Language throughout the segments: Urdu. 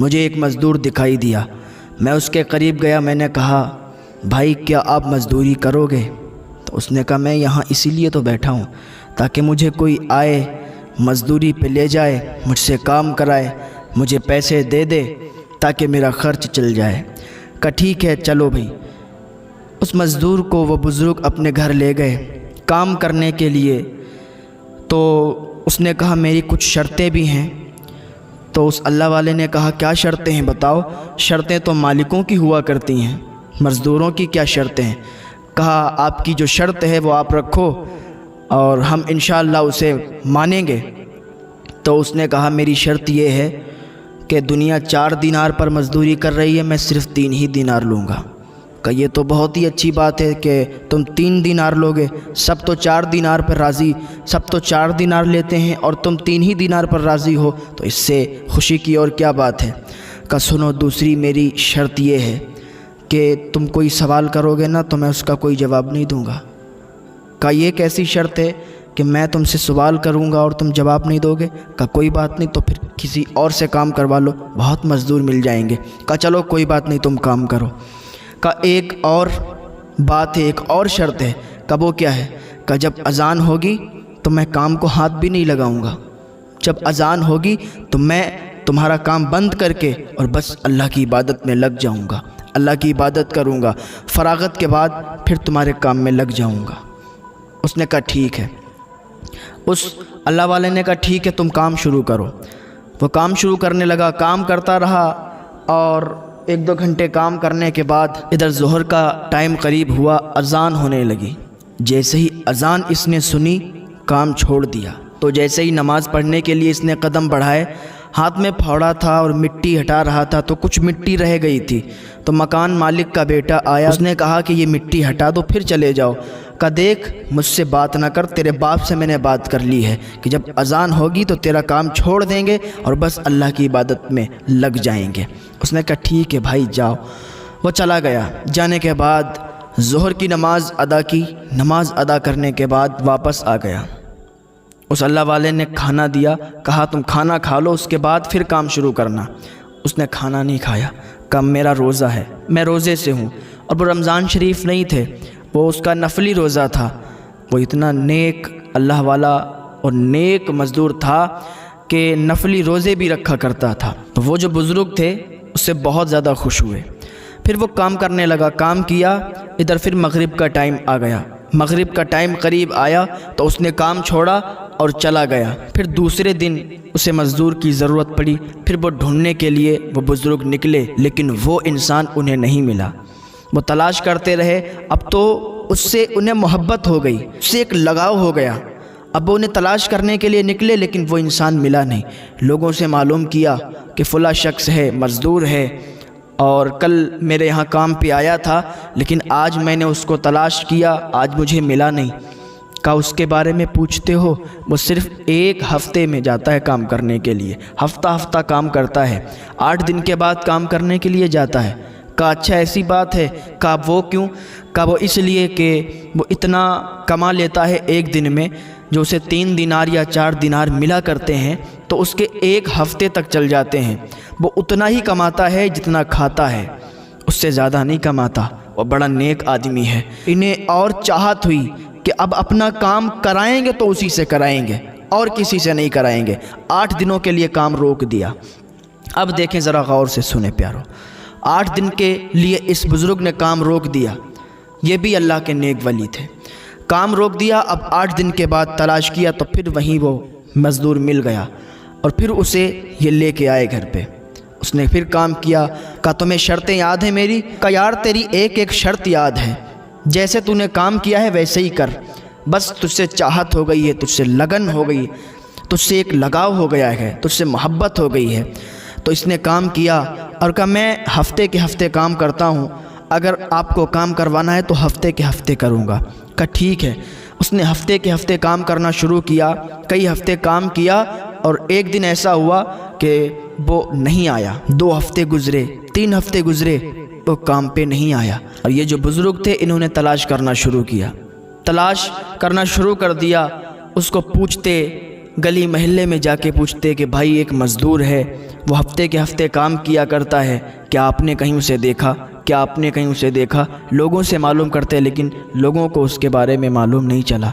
مجھے ایک مزدور دکھائی دیا۔ میں اس کے قریب گیا، میں نے کہا بھائی کیا آپ مزدوری کرو گے؟ تو اس نے کہا میں یہاں اسی لیے تو بیٹھا ہوں تاکہ مجھے کوئی آئے مزدوری پہ لے جائے، مجھ سے کام کرائے، مجھے پیسے دے دے تاکہ میرا خرچ چل جائے۔ کہا ٹھیک ہے چلو بھائی۔ اس مزدور کو وہ بزرگ اپنے گھر لے گئے کام کرنے کے لیے۔ تو اس نے کہا میری کچھ شرطیں بھی ہیں۔ تو اس اللہ والے نے کہا کیا شرطیں ہیں بتاؤ؟ شرطیں تو مالکوں کی ہوا کرتی ہیں، مزدوروں کی کیا شرطیں ہیں؟ کہا آپ کی جو شرط ہے وہ آپ رکھو اور ہم انشاءاللہ اسے مانیں گے۔ تو اس نے کہا میری شرط یہ ہے کہ دنیا 4 دینار پر مزدوری کر رہی ہے، میں صرف 3 ہی دینار لوں گا۔ کہ یہ تو بہت ہی اچھی بات ہے کہ تم 3 دینار لوگے، سب تو 4 دینار پر راضی، سب تو 4 دینار لیتے ہیں اور تم 3 ہی دینار پر راضی ہو، تو اس سے خوشی کی اور کیا بات ہے۔ کہ سنو دوسری میری شرط یہ ہے کہ تم کوئی سوال کرو گے نا تو میں اس کا کوئی جواب نہیں دوں گا۔ کہ یہ کیسی شرط ہے کہ میں تم سے سوال کروں گا اور تم جواب نہیں دو گے؟ کہ کوئی بات نہیں، تو پھر کسی اور سے کام کروا لو، بہت مزدور مل جائیں گے۔ کہ چلو کوئی بات نہیں تم کام کرو۔ کہ ایک اور بات ہے، ایک اور شرط ہے۔ کہ وہ کیا ہے؟ کہ جب اذان ہوگی تو میں کام کو ہاتھ بھی نہیں لگاؤں گا، جب اذان ہوگی تو میں تمہارا کام بند کر کے اور بس اللہ کی عبادت میں لگ جاؤں گا، اللہ کی عبادت کروں گا، فراغت کے بعد پھر تمہارے کام میں لگ جاؤں گا۔ اس نے کہا ٹھیک ہے۔ اس اللہ والے نے کہا ٹھیک ہے تم کام شروع کرو۔ وہ کام شروع کرنے لگا، کام کرتا رہا اور 1-2 گھنٹے کام کرنے کے بعد ادھر ظہر کا ٹائم قریب ہوا، اذان ہونے لگی۔ جیسے ہی اذان اس نے سنی کام چھوڑ دیا۔ تو جیسے ہی نماز پڑھنے کے لیے اس نے قدم بڑھائے، ہاتھ میں پھاوڑا تھا اور مٹی ہٹا رہا تھا تو کچھ مٹی رہ گئی تھی۔ تو مکان مالک کا بیٹا آیا، اس نے کہا کہ یہ مٹی ہٹا دو پھر چلے جاؤ۔ کہ دیکھ مجھ سے بات نہ کر، تیرے باپ سے میں نے بات کر لی ہے کہ جب اذان ہوگی تو تیرا کام چھوڑ دیں گے اور بس اللہ کی عبادت میں لگ جائیں گے۔ اس نے کہا ٹھیک ہے بھائی جاؤ۔ وہ چلا گیا۔ جانے کے بعد ظہر کی نماز ادا کی، نماز ادا کرنے کے بعد واپس آ گیا۔ اس اللہ والے نے کھانا دیا، کہا تم کھانا کھا لو اس کے بعد پھر کام شروع کرنا۔ اس نے کھانا نہیں کھایا، کہا میرا روزہ ہے، میں روزے سے ہوں۔ اور وہ رمضان شریف نہیں تھے، وہ اس کا نفلی روزہ تھا۔ وہ اتنا نیک اللہ والا اور نیک مزدور تھا کہ نفلی روزے بھی رکھا کرتا تھا۔ تو وہ جو بزرگ تھے اس سے بہت زیادہ خوش ہوئے۔ پھر وہ کام کرنے لگا، کام کیا۔ ادھر پھر مغرب کا ٹائم آ گیا، مغرب کا ٹائم قریب آیا تو اس نے کام چھوڑا اور چلا گیا۔ پھر دوسرے دن اسے مزدور کی ضرورت پڑی، پھر وہ ڈھونڈنے کے لیے وہ بزرگ نکلے، لیکن وہ انسان انہیں نہیں ملا۔ وہ تلاش کرتے رہے، اب تو اس سے انہیں محبت ہو گئی، اس سے ایک لگاؤ ہو گیا۔ اب وہ انہیں تلاش کرنے کے لیے نکلے لیکن وہ انسان ملا نہیں۔ لوگوں سے معلوم کیا کہ فلاں شخص ہے، مزدور ہے اور کل میرے یہاں کام پہ آیا تھا لیکن آج میں نے اس کو تلاش کیا، آج مجھے ملا نہیں۔ کہا اس کے بارے میں پوچھتے ہو؟ وہ صرف 1 ہفتے میں جاتا ہے کام کرنے کے لیے، ہفتہ کام کرتا ہے، 8 دن کے بعد کام کرنے کے لیے جاتا ہے۔ کہا اچھا ایسی بات ہے؟ کہا وہ کیوں؟ کہا وہ اس لیے کہ وہ اتنا کما لیتا ہے 1 دن میں، جو اسے 3 دینار یا 4 دینار ملا کرتے ہیں تو اس کے 1 ہفتے تک چل جاتے ہیں۔ وہ اتنا ہی کماتا ہے جتنا کھاتا ہے، اس سے زیادہ نہیں کماتا۔ وہ بڑا نیک آدمی ہے۔ انہیں اور چاہت ہوئی کہ اب اپنا کام کرائیں گے تو اسی سے کرائیں گے اور کسی سے نہیں کرائیں گے۔ 8 دنوں کے لیے کام روک دیا۔ اب دیکھیں ذرا غور سے سنیں پیارو، 8 دن کے لیے اس بزرگ نے کام روک دیا۔ یہ بھی اللہ کے نیک ولی تھے۔ کام روک دیا، اب 8 دن کے بعد تلاش کیا تو پھر وہیں وہ مزدور مل گیا اور پھر اسے یہ لے کے آئے گھر پہ۔ اس نے پھر کام کیا۔ کہا تمہیں شرطیں یاد ہیں میری؟ کہا یار تیری ایک شرط یاد ہے، جیسے تو نے کام کیا ہے ویسے ہی کر، بس تجھ سے چاہت ہو گئی ہے، تجھ سے لگن ہو گئی، تجھ سے ایک لگاؤ ہو گیا ہے، تجھ سے محبت ہو گئی ہے۔ تو اس نے کام کیا اور کہا میں ہفتے کے ہفتے کام کرتا ہوں، اگر آپ کو کام کروانا ہے تو ہفتے کے ہفتے کروں گا۔ کہا ٹھیک ہے۔ اس نے ہفتے کے ہفتے کام کرنا شروع کیا، کئی ہفتے کام کیا اور ایک دن ایسا ہوا کہ وہ نہیں آیا۔ 2 ہفتے گزرے، 3 ہفتے گزرے، تو کام پہ نہیں آیا۔ اور یہ جو بزرگ تھے انہوں نے تلاش کرنا شروع کیا، تلاش کرنا شروع کر دیا۔ اس کو پوچھتے گلی محلے میں جا کے پوچھتے کہ بھائی ایک مزدور ہے، وہ ہفتے کے ہفتے کام کیا کرتا ہے، کیا آپ نے کہیں اسے دیکھا؟ کیا آپ نے کہیں اسے دیکھا؟ لوگوں سے معلوم کرتے، لیکن لوگوں کو اس کے بارے میں معلوم نہیں چلا۔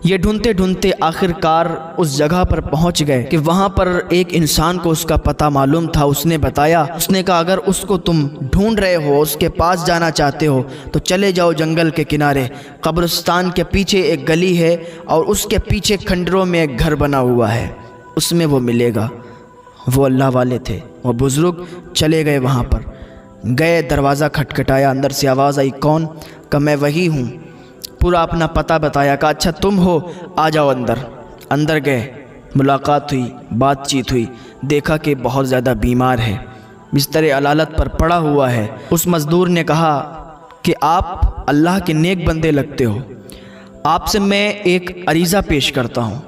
یہ ڈھونڈتے ڈھونڈتے آخر کار اس جگہ پر پہنچ گئے کہ وہاں پر ایک انسان کو اس کا پتہ معلوم تھا۔ اس نے بتایا، اس نے کہا اگر اس کو تم ڈھونڈ رہے ہو، اس کے پاس جانا چاہتے ہو تو چلے جاؤ جنگل کے کنارے، قبرستان کے پیچھے ایک گلی ہے اور اس کے پیچھے کھنڈروں میں ایک گھر بنا ہوا ہے، اس میں وہ ملے گا۔ وہ اللہ والے تھے، وہ بزرگ چلے گئے وہاں پر، گئے، دروازہ کھٹکھٹایا، اندر سے آواز آئی، کون؟ کہا میں وہی ہوں۔ پورا اپنا پتہ بتایا، کہا اچھا تم ہو، آ جاؤ اندر۔ اندر گئے، ملاقات ہوئی، بات چیت ہوئی، دیکھا کہ بہت زیادہ بیمار ہے، بستر علالت پر پڑا ہوا ہے۔ اس مزدور نے کہا کہ آپ اللہ کے نیک بندے لگتے ہو، آپ سے میں ایک عریضہ پیش کرتا ہوں،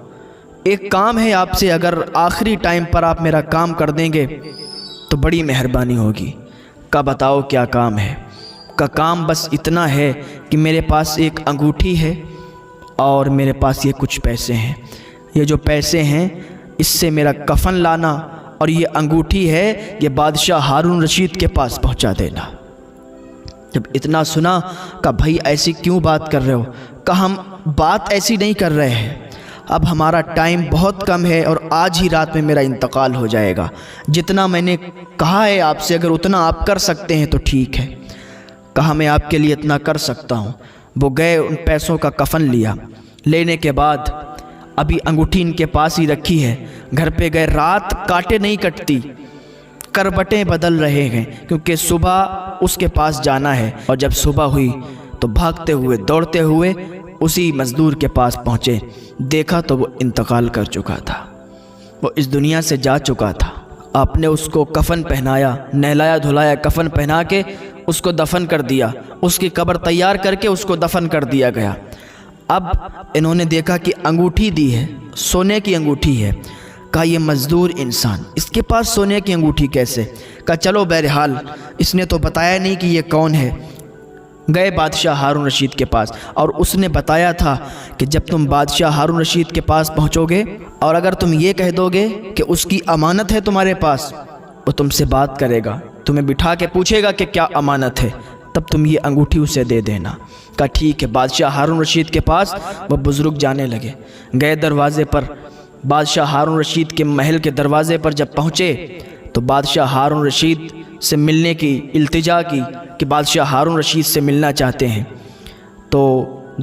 ایک کام ہے آپ سے، اگر آخری ٹائم پر آپ میرا کام کر دیں گے تو بڑی مہربانی ہوگی۔ کہا بتاؤ کیا کام ہے؟ کا کام بس اتنا ہے کہ میرے پاس ایک انگوٹھی ہے اور میرے پاس یہ کچھ پیسے ہیں، یہ جو پیسے ہیں اس سے میرا کفن لانا، اور یہ انگوٹھی ہے یہ بادشاہ ہارون رشید کے پاس پہنچا دینا۔ جب اتنا سنا کہ بھائی ایسی کیوں بات کر رہے ہو؟ کہ ہم بات ایسی نہیں کر رہے ہیں، اب ہمارا ٹائم بہت کم ہے اور آج ہی رات میں میرا انتقال ہو جائے گا، جتنا میں نے کہا ہے آپ سے اگر اتنا آپ کر سکتے ہیں تو ٹھیک ہے۔ کہا میں آپ کے لیے اتنا کر سکتا ہوں۔ وہ گئے، ان پیسوں کا کفن لیا، لینے کے بعد ابھی انگوٹھی ان کے پاس ہی رکھی ہے، گھر پہ گئے، رات کاٹے نہیں کٹتی، کربٹیں بدل رہے ہیں کیونکہ صبح اس کے پاس جانا ہے۔ اور جب صبح ہوئی تو بھاگتے ہوئے دوڑتے ہوئے اسی مزدور کے پاس پہنچے، دیکھا تو وہ انتقال کر چکا تھا، وہ اس دنیا سے جا چکا تھا۔ آپ نے اس کو کفن پہنایا، نہلایا دھلایا، کفن پہنا کے اس کو دفن کر دیا، اس کی قبر تیار کر کے اس کو دفن کر دیا گیا۔ اب انہوں نے دیکھا کہ انگوٹھی دی ہے، سونے کی انگوٹھی ہے۔ کہا یہ مزدور انسان، اس کے پاس سونے کی انگوٹھی کیسے؟ کہا چلو بہرحال اس نے تو بتایا نہیں کہ یہ کون ہے۔ گئے بادشاہ ہارون رشید کے پاس، اور اس نے بتایا تھا کہ جب تم بادشاہ ہارون رشید کے پاس پہنچو گے اور اگر تم یہ کہہ دو گے کہ اس کی امانت ہے تمہارے پاس، وہ تم سے بات کرے گا، تمہیں بٹھا کے پوچھے گا کہ کیا امانت ہے، تب تم یہ انگوٹھی اسے دے دینا۔ کہا ٹھیک ہے۔ بادشاہ ہارون رشید کے پاس وہ بزرگ جانے لگے، گئے دروازے پر، بادشاہ ہارون رشید کے محل کے دروازے پر جب پہنچے تو بادشاہ ہارون رشید سے ملنے کی التجا کی کہ بادشاہ ہارون رشید سے ملنا چاہتے ہیں، تو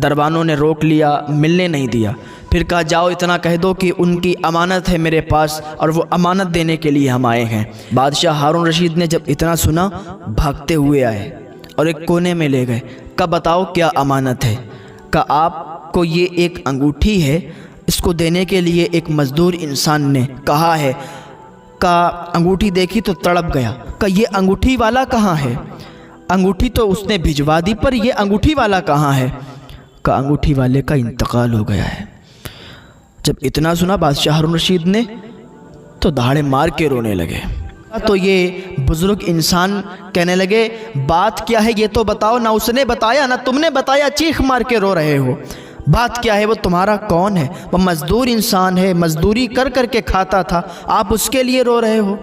دربانوں نے روک لیا، ملنے نہیں دیا۔ پھر کہا جاؤ اتنا کہہ دو کہ ان کی امانت ہے میرے پاس اور وہ امانت دینے کے لیے ہم آئے ہیں۔ بادشاہ ہارون رشید نے جب اتنا سنا بھاگتے ہوئے آئے اور ایک کونے میں لے گئے۔ کہا بتاؤ کیا امانت ہے؟ کہا آپ کو یہ ایک انگوٹھی ہے، اس کو دینے کے لیے ایک مزدور انسان نے کہا ہے۔ کہا انگوٹھی دیکھی تو تڑپ گیا، کہا یہ انگوٹھی والا کہاں ہے؟ انگوٹھی تو اس نے بھجوا دی، پر یہ انگوٹھی والا کہاں ہے؟ کہا انگوٹھی والے کا انتقال ہو گیا ہے۔ جب اتنا سنا بادشاہ ہارون رشید نے تو دہاڑے مار کے رونے لگے۔ تو یہ بزرگ انسان کہنے لگے بات کیا ہے یہ تو بتاؤ، نہ اس نے بتایا نہ تم نے بتایا، چیخ مار کے رو رہے ہو، بات کیا ہے؟ وہ تمہارا کون ہے؟ وہ مزدور انسان ہے، مزدوری کر کر کے کھاتا تھا، آپ اس کے لیے رو رہے ہو؟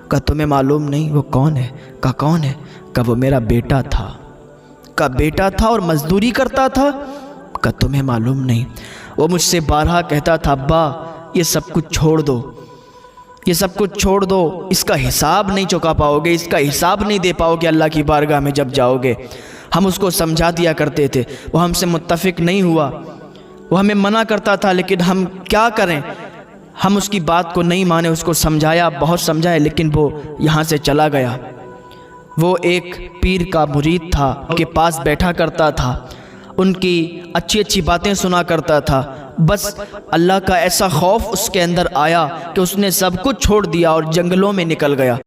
کہا تمہیں معلوم نہیں وہ کون ہے؟ کہا کون ہے؟ کہا وہ میرا بیٹا تھا۔ کہا بیٹا تھا اور مزدوری کرتا تھا؟ کہا تمہیں معلوم نہیں، وہ مجھ سے بارہا کہتا تھا ابا یہ سب کچھ چھوڑ دو، یہ سب کچھ چھوڑ دو، اس کا حساب نہیں چکا پاؤ گے، اس کا حساب نہیں دے پاؤ گے اللہ کی بارگاہ میں جب جاؤ گے۔ ہم اس کو سمجھا دیا کرتے تھے، وہ ہم سے متفق نہیں ہوا، وہ ہمیں منع کرتا تھا، لیکن ہم کیا کریں، ہم اس کی بات کو نہیں مانے، اس کو سمجھایا، بہت سمجھایا، لیکن وہ یہاں سے چلا گیا۔ وہ ایک پیر کا مرید تھا، ان کے پاس بیٹھا کرتا تھا، ان کی اچھی اچھی باتیں سنا کرتا تھا، بس اللہ کا ایسا خوف اس کے اندر آیا کہ اس نے سب کچھ چھوڑ دیا اور جنگلوں میں نکل گیا۔